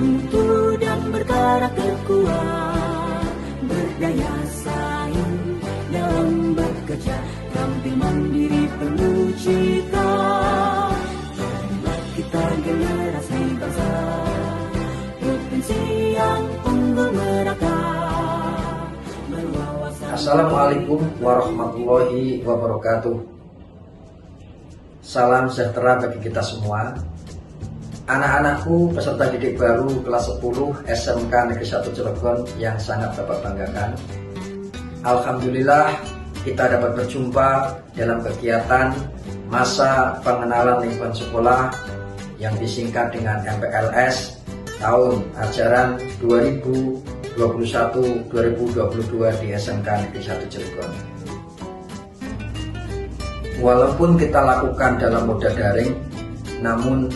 bermutu dan berkarakter kuat, berdaya saing dalam bekerja, tampil mandiri penuh cita. Jadilah kita generasi bangsa, provinsi yang unggul merata, berwawasan. Assalamualaikum warahmatullahi wabarakatuh. Salam sejahtera bagi kita semua. Anak-anakku peserta didik baru kelas 10 SMK Negeri 1 Cilegon yang sangat Bapak banggakan. Alhamdulillah kita dapat berjumpa dalam kegiatan masa pengenalan lingkungan sekolah yang disingkat dengan MPLS tahun ajaran 2021-2022 di SMK Negeri 1 Cilegon. Walaupun kita lakukan dalam moda daring, namun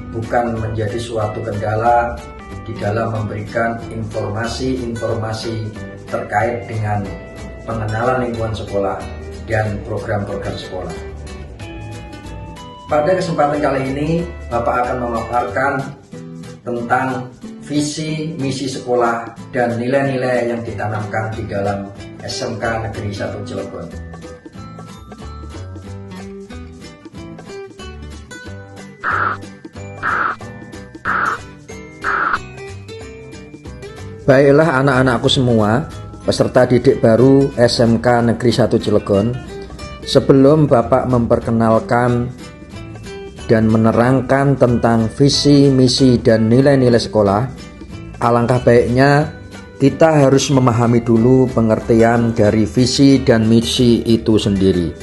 bukan menjadi suatu kendala di dalam memberikan informasi-informasi terkait dengan pengenalan lingkungan sekolah dan program-program sekolah. Pada kesempatan kali ini, Bapak akan memaparkan tentang visi misi sekolah dan nilai-nilai yang ditanamkan di dalam SMK Negeri 1 Cilegon. Baiklah anak-anakku semua, peserta didik baru SMK Negeri 1 Cilegon. Sebelum Bapak memperkenalkan dan menerangkan tentang visi, misi, dan nilai-nilai sekolah, alangkah baiknya kita harus memahami dulu pengertian dari visi dan misi itu sendiri.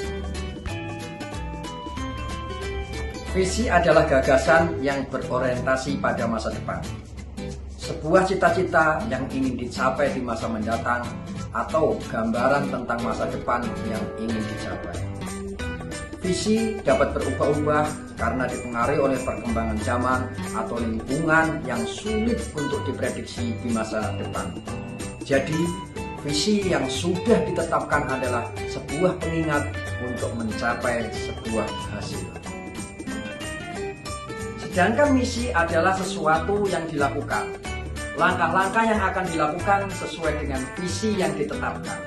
Visi adalah gagasan yang berorientasi pada masa depan. Sebuah cita-cita yang ingin dicapai di masa mendatang atau gambaran tentang masa depan yang ingin dicapai. Visi dapat berubah-ubah karena dipengaruhi oleh perkembangan zaman atau lingkungan yang sulit untuk diprediksi di masa depan. Jadi, visi yang sudah ditetapkan adalah sebuah pengingat untuk mencapai sebuah hasil. Sedangkan misi adalah sesuatu yang dilakukan. Langkah-langkah yang akan dilakukan sesuai dengan visi yang ditetapkan.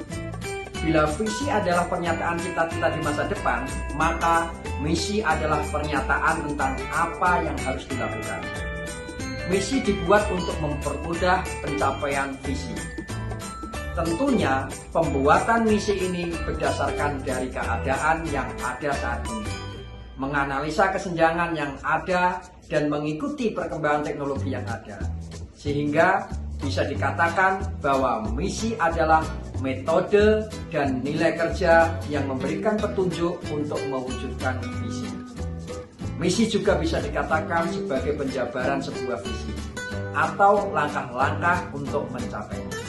Bila visi adalah pernyataan cita-cita di masa depan, maka misi adalah pernyataan tentang apa yang harus dilakukan. Misi dibuat untuk mempermudah pencapaian visi. Tentunya, pembuatan misi ini berdasarkan dari keadaan yang ada saat ini, menganalisa kesenjangan yang ada, dan mengikuti perkembangan teknologi yang ada. Sehingga bisa dikatakan bahwa misi adalah metode dan nilai kerja yang memberikan petunjuk untuk mewujudkan visi. Misi juga bisa dikatakan sebagai penjabaran sebuah visi atau langkah-langkah untuk mencapainya.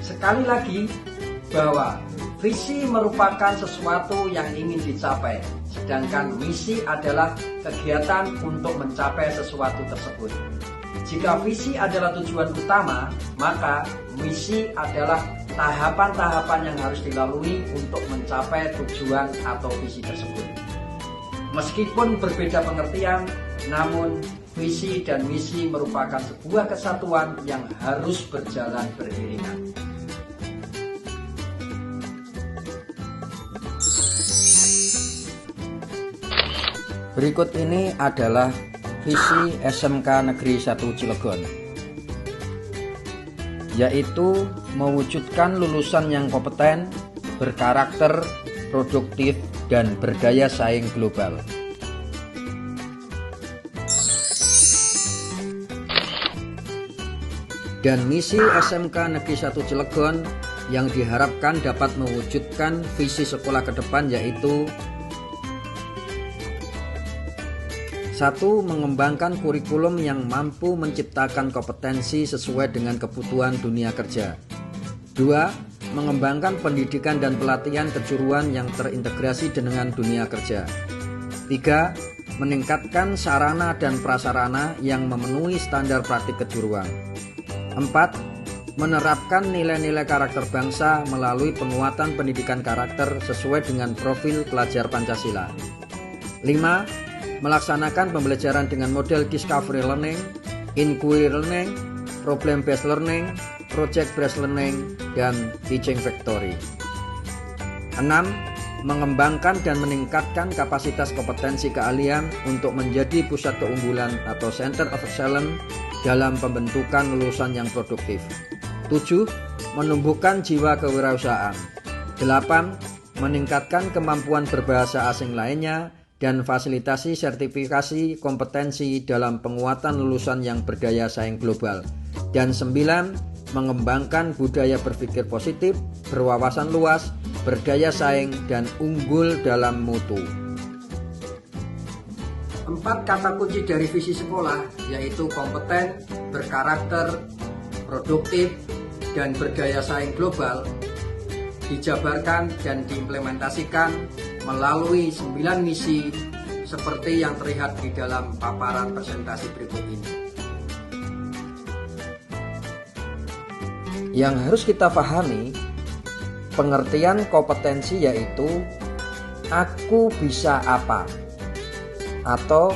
Sekali lagi bahwa visi merupakan sesuatu yang ingin dicapai, sedangkan misi adalah kegiatan untuk mencapai sesuatu tersebut. Jika visi adalah tujuan utama, maka misi adalah tahapan-tahapan yang harus dilalui untuk mencapai tujuan atau visi tersebut. Meskipun berbeda pengertian, namun visi dan misi merupakan sebuah kesatuan yang harus berjalan beriringan. Berikut ini adalah visi SMK Negeri 1 Cilegon, yaitu mewujudkan lulusan yang kompeten, berkarakter, produktif, dan berdaya saing global. Dan misi SMK Negeri 1 Cilegon yang diharapkan dapat mewujudkan visi sekolah ke depan yaitu 1. Mengembangkan kurikulum yang mampu menciptakan kompetensi sesuai dengan kebutuhan dunia kerja. 2. Mengembangkan pendidikan dan pelatihan kejuruan yang terintegrasi dengan dunia kerja. 3. Meningkatkan sarana dan prasarana yang memenuhi standar praktik kejuruan. 4. Menerapkan nilai-nilai karakter bangsa melalui penguatan pendidikan karakter sesuai dengan profil pelajar Pancasila. 5. melaksanakan pembelajaran dengan model discovery learning, inquiry learning, problem based learning, project based learning, dan teaching factory. 6. Mengembangkan dan meningkatkan kapasitas kompetensi keahlian untuk menjadi pusat keunggulan atau center of excellence dalam pembentukan lulusan yang produktif. 7. Menumbuhkan jiwa kewirausahaan. 8. Meningkatkan kemampuan berbahasa asing lainnya dan fasilitasi sertifikasi kompetensi dalam penguatan lulusan yang berdaya saing global. Dan 9. Mengembangkan budaya berpikir positif, berwawasan luas, berdaya saing, dan unggul dalam mutu. 4 kata kunci dari visi sekolah yaitu kompeten, berkarakter, produktif, dan berdaya saing global dijabarkan dan diimplementasikan melalui 9 misi seperti yang terlihat di dalam paparan presentasi berikut ini. Yang harus kita pahami, pengertian kompetensi yaitu aku bisa apa atau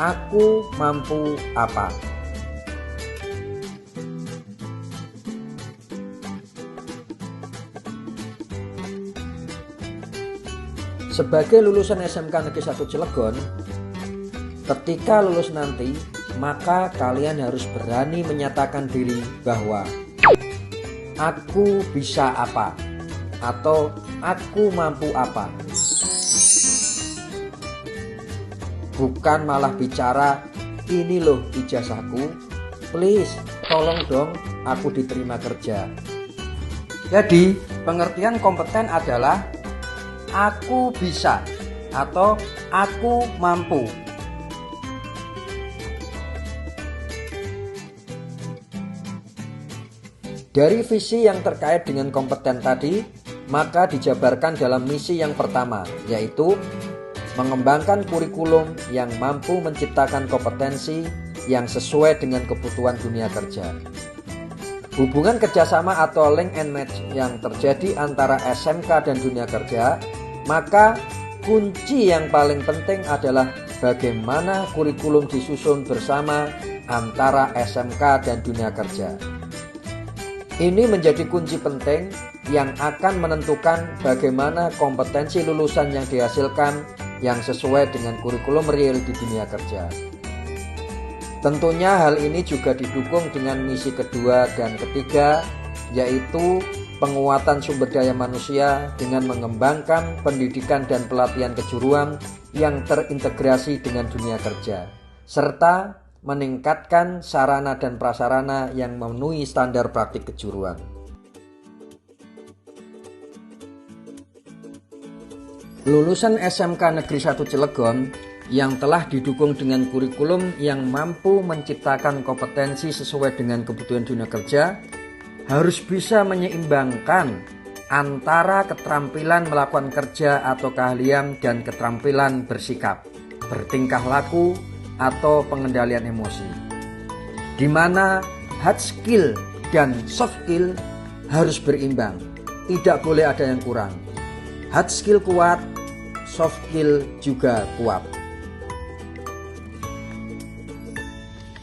aku mampu apa. Sebagai lulusan SMK Negeri 1 Cilegon, ketika lulus nanti, maka kalian harus berani menyatakan diri bahwa aku bisa apa atau aku mampu apa. Bukan malah bicara, ini loh ijazahku, please tolong dong aku diterima kerja. Jadi pengertian kompeten adalah aku bisa atau aku mampu. Dari visi yang terkait dengan kompeten tadi, maka dijabarkan dalam misi yang pertama, yaitu mengembangkan kurikulum yang mampu menciptakan kompetensi yang sesuai dengan kebutuhan dunia kerja. Hubungan kerjasama atau link and match yang terjadi antara SMK dan dunia kerja, maka kunci yang paling penting adalah bagaimana kurikulum disusun bersama antara SMK dan dunia kerja. Ini menjadi kunci penting yang akan menentukan bagaimana kompetensi lulusan yang dihasilkan yang sesuai dengan kurikulum real di dunia kerja. Tentunya hal ini juga didukung dengan misi kedua dan ketiga, yaitu penguatan sumber daya manusia dengan mengembangkan pendidikan dan pelatihan kejuruan yang terintegrasi dengan dunia kerja, serta meningkatkan sarana dan prasarana yang memenuhi standar praktik kejuruan. Lulusan SMK Negeri 1 Cilegon yang telah didukung dengan kurikulum yang mampu menciptakan kompetensi sesuai dengan kebutuhan dunia kerja harus bisa menyeimbangkan antara keterampilan melakukan kerja atau keahlian dan keterampilan bersikap, bertingkah laku, atau pengendalian emosi, di mana hard skill dan soft skill harus berimbang, tidak boleh ada yang kurang. Hard skill kuat, soft skill juga kuat.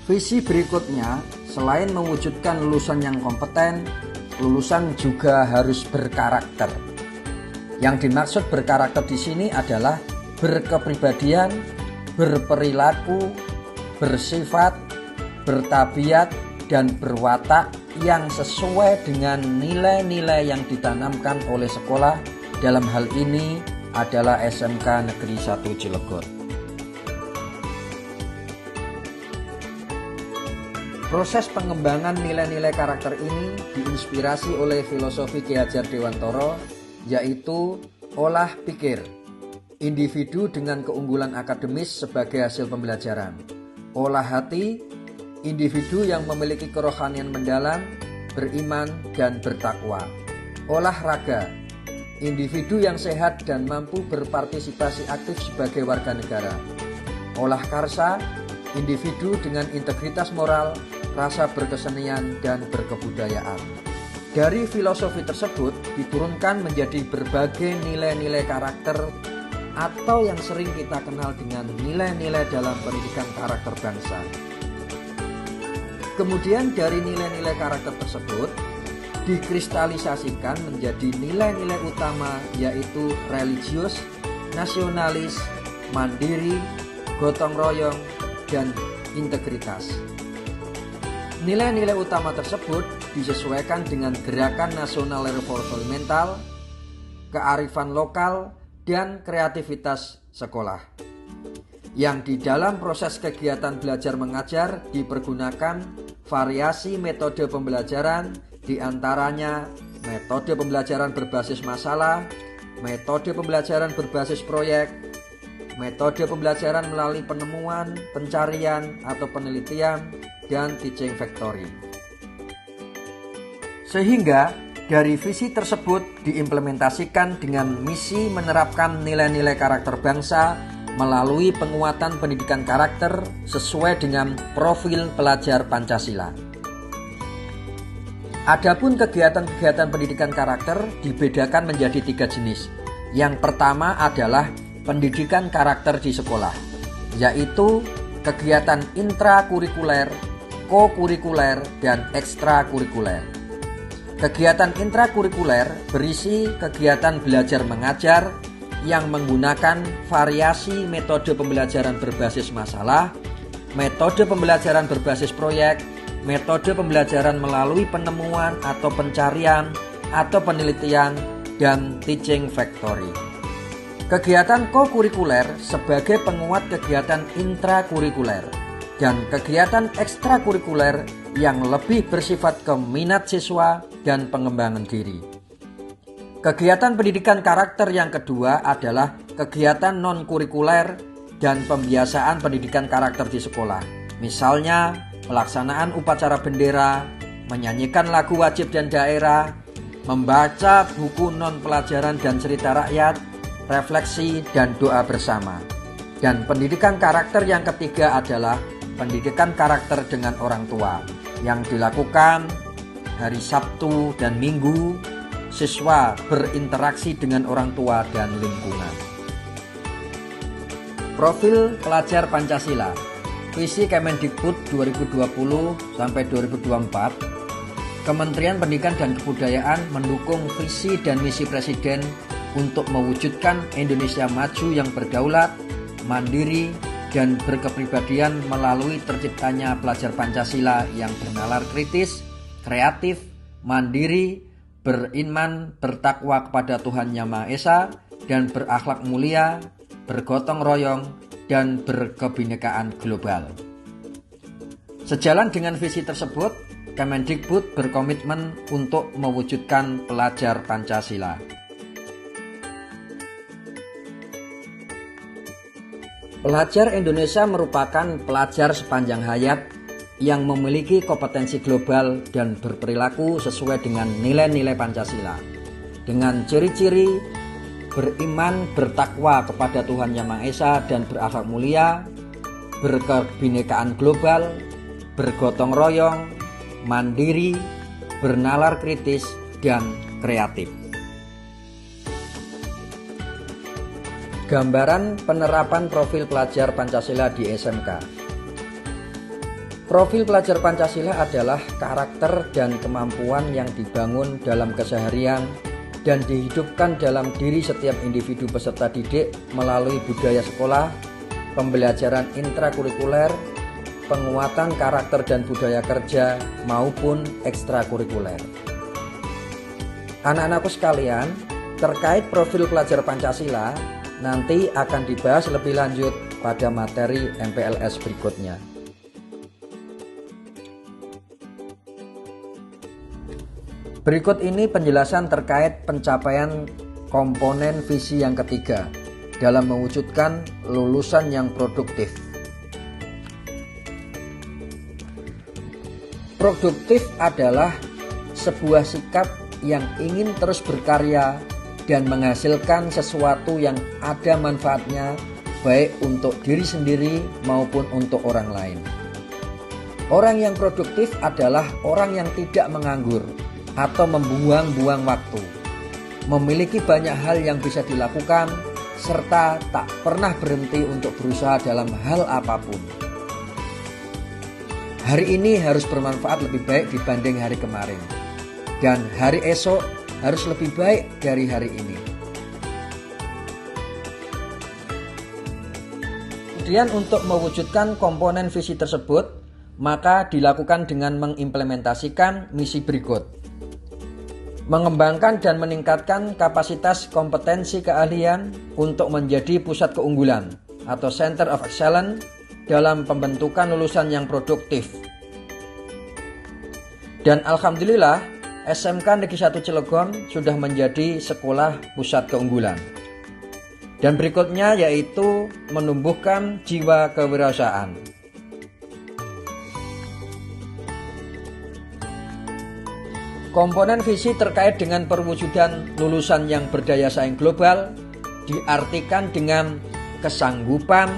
Visi berikutnya, selain mewujudkan lulusan yang kompeten, lulusan juga harus berkarakter. Yang dimaksud berkarakter di sini adalah berkepribadian, berperilaku, bersifat, bertabiat, dan berwatak yang sesuai dengan nilai-nilai yang ditanamkan oleh sekolah, dalam hal ini adalah SMK Negeri 1 Cilegon. Proses pengembangan nilai-nilai karakter ini diinspirasi oleh filosofi Ki Hajar Dewantara, yaitu olah pikir, individu dengan keunggulan akademis sebagai hasil pembelajaran. Olah hati, individu yang memiliki kerohanian mendalam, beriman, dan bertakwa. Olahraga, individu yang sehat dan mampu berpartisipasi aktif sebagai warga negara. Olah karsa, individu dengan integritas moral, rasa berkesenian, dan berkebudayaan. Dari filosofi tersebut diturunkan menjadi berbagai nilai-nilai karakter atau yang sering kita kenal dengan nilai-nilai dalam pendidikan karakter bangsa. Kemudian dari nilai-nilai karakter tersebut dikristalisasikan menjadi nilai-nilai utama, yaitu religius, nasionalis, mandiri, gotong royong, dan integritas. Nilai-nilai utama tersebut disesuaikan dengan gerakan nasional revolusi mental, kearifan lokal, dan kreativitas sekolah. Yang di dalam proses kegiatan belajar mengajar dipergunakan variasi metode pembelajaran, di antaranya metode pembelajaran berbasis masalah, metode pembelajaran berbasis proyek, metode pembelajaran melalui penemuan, pencarian, atau penelitian, dan teaching factory. Sehingga dari visi tersebut diimplementasikan dengan misi menerapkan nilai-nilai karakter bangsa melalui penguatan pendidikan karakter sesuai dengan profil pelajar Pancasila. Adapun kegiatan-kegiatan pendidikan karakter dibedakan menjadi 3 jenis. Yang pertama adalah pendidikan karakter di sekolah, yaitu kegiatan intrakurikuler, kokurikuler, dan ekstrakurikuler. Kegiatan intrakurikuler berisi kegiatan belajar mengajar yang menggunakan variasi metode pembelajaran berbasis masalah, metode pembelajaran berbasis proyek, metode pembelajaran melalui penemuan atau pencarian atau penelitian, dan teaching factory. Kegiatan kokurikuler sebagai penguat kegiatan intrakurikuler, dan kegiatan ekstrakurikuler yang lebih bersifat ke minat siswa dan pengembangan diri. Kegiatan pendidikan karakter yang kedua adalah kegiatan non-kurikuler dan pembiasaan pendidikan karakter di sekolah. Misalnya, pelaksanaan upacara bendera, menyanyikan lagu wajib dan daerah, membaca buku non-pelajaran dan cerita rakyat, refleksi, dan doa bersama. Dan pendidikan karakter yang ketiga adalah pendidikan karakter dengan orang tua yang dilakukan hari Sabtu dan Minggu. Siswa berinteraksi dengan orang tua dan lingkungan. Profil pelajar Pancasila. Visi Kemendikbud 2020-2024, Kementerian Pendidikan dan Kebudayaan mendukung visi dan misi Presiden untuk mewujudkan Indonesia maju yang berdaulat, mandiri, dan berkepribadian melalui terciptanya pelajar Pancasila yang bernalar kritis, kreatif, mandiri, beriman, bertakwa kepada Tuhan Yang Maha Esa, dan berakhlak mulia, bergotong royong, dan berkebinekaan global. Sejalan dengan visi tersebut, Kemendikbud berkomitmen untuk mewujudkan pelajar Pancasila. Pelajar Indonesia merupakan pelajar sepanjang hayat yang memiliki kompetensi global dan berperilaku sesuai dengan nilai-nilai Pancasila, dengan ciri-ciri beriman, bertakwa kepada Tuhan Yang Maha Esa, dan berakhlak mulia, berkebinekaan global, bergotong royong, mandiri, bernalar kritis, dan kreatif. Gambaran penerapan profil pelajar Pancasila di SMK. Profil pelajar Pancasila adalah karakter dan kemampuan yang dibangun dalam keseharian dan dihidupkan dalam diri setiap individu peserta didik melalui budaya sekolah, pembelajaran intrakurikuler, penguatan karakter dan budaya kerja, maupun ekstrakurikuler. Anak-anakku sekalian, terkait profil pelajar Pancasila nanti akan dibahas lebih lanjut pada materi MPLS berikutnya. Berikut ini penjelasan terkait pencapaian komponen visi yang ketiga dalam mewujudkan lulusan yang produktif. Produktif adalah sebuah sikap yang ingin terus berkarya dan menghasilkan sesuatu yang ada manfaatnya baik untuk diri sendiri maupun untuk orang lain. Orang yang produktif adalah orang yang tidak menganggur atau membuang-buang waktu, memiliki banyak hal yang bisa dilakukan serta tak pernah berhenti untuk berusaha dalam hal apapun. Hari ini harus bermanfaat lebih baik dibanding hari kemarin, dan hari esok harus lebih baik dari hari ini. Kemudian untuk mewujudkan komponen visi tersebut, maka dilakukan dengan mengimplementasikan misi berikut. Mengembangkan dan meningkatkan kapasitas kompetensi keahlian untuk menjadi pusat keunggulan atau Center of Excellence dalam pembentukan lulusan yang produktif. Dan alhamdulillah, SMK Negeri 1 Cilegon sudah menjadi sekolah pusat keunggulan. Dan berikutnya yaitu menumbuhkan jiwa kewirausahaan. Komponen visi terkait dengan perwujudan lulusan yang berdaya saing global diartikan dengan kesanggupan,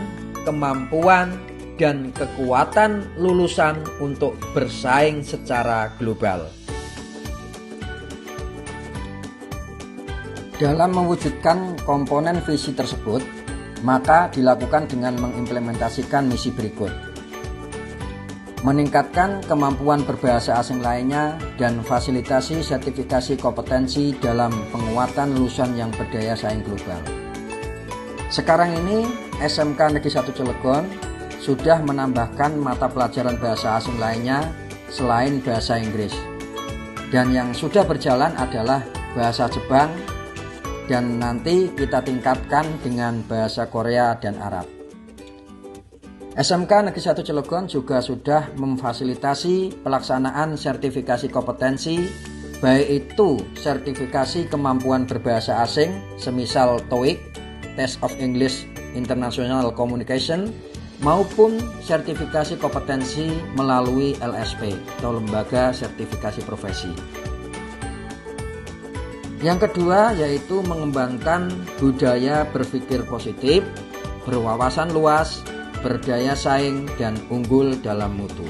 kemampuan, dan kekuatan lulusan untuk bersaing secara global. Dalam mewujudkan komponen visi tersebut, maka dilakukan dengan mengimplementasikan misi berikut. Meningkatkan kemampuan berbahasa asing lainnya dan fasilitasi sertifikasi kompetensi dalam penguatan lulusan yang berdaya saing global. Sekarang ini SMK Negeri 1 Cilegon sudah menambahkan mata pelajaran bahasa asing lainnya selain bahasa Inggris. Dan yang sudah berjalan adalah bahasa Jepang, dan nanti kita tingkatkan dengan bahasa Korea dan Arab. SMK Negeri 1 Cilegon juga sudah memfasilitasi pelaksanaan sertifikasi kompetensi, baik itu sertifikasi kemampuan berbahasa asing, semisal TOEIC, Test of English International Communication, maupun sertifikasi kompetensi melalui LSP atau Lembaga Sertifikasi Profesi. Yang kedua yaitu mengembangkan budaya berpikir positif, berwawasan luas, berdaya saing, dan unggul dalam mutu.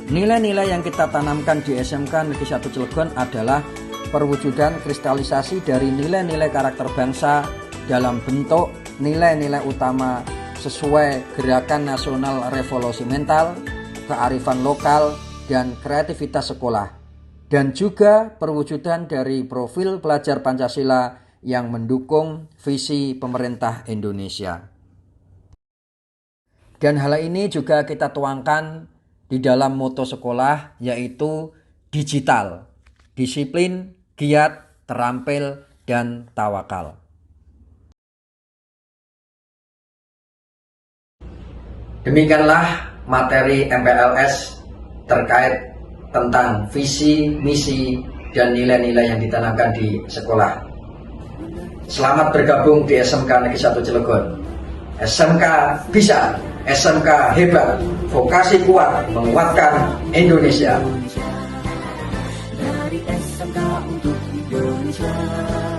Nilai-nilai yang kita tanamkan di SMK Negeri 1 Cilegon adalah perwujudan kristalisasi dari nilai-nilai karakter bangsa dalam bentuk nilai-nilai utama sesuai Gerakan Nasional Revolusi Mental, kearifan lokal, dan kreativitas sekolah, dan juga perwujudan dari profil pelajar Pancasila yang mendukung visi pemerintah Indonesia. Dan hal ini juga kita tuangkan di dalam moto sekolah, yaitu digital, disiplin, giat, terampil, dan tawakal. Demikianlah materi MPLS terkait tentang visi, misi, dan nilai-nilai yang ditanamkan di sekolah. Selamat bergabung di SMK Negeri 1 Cilegon. SMK bisa, SMK hebat, vokasi kuat menguatkan Indonesia. Dari SMK untuk Indonesia.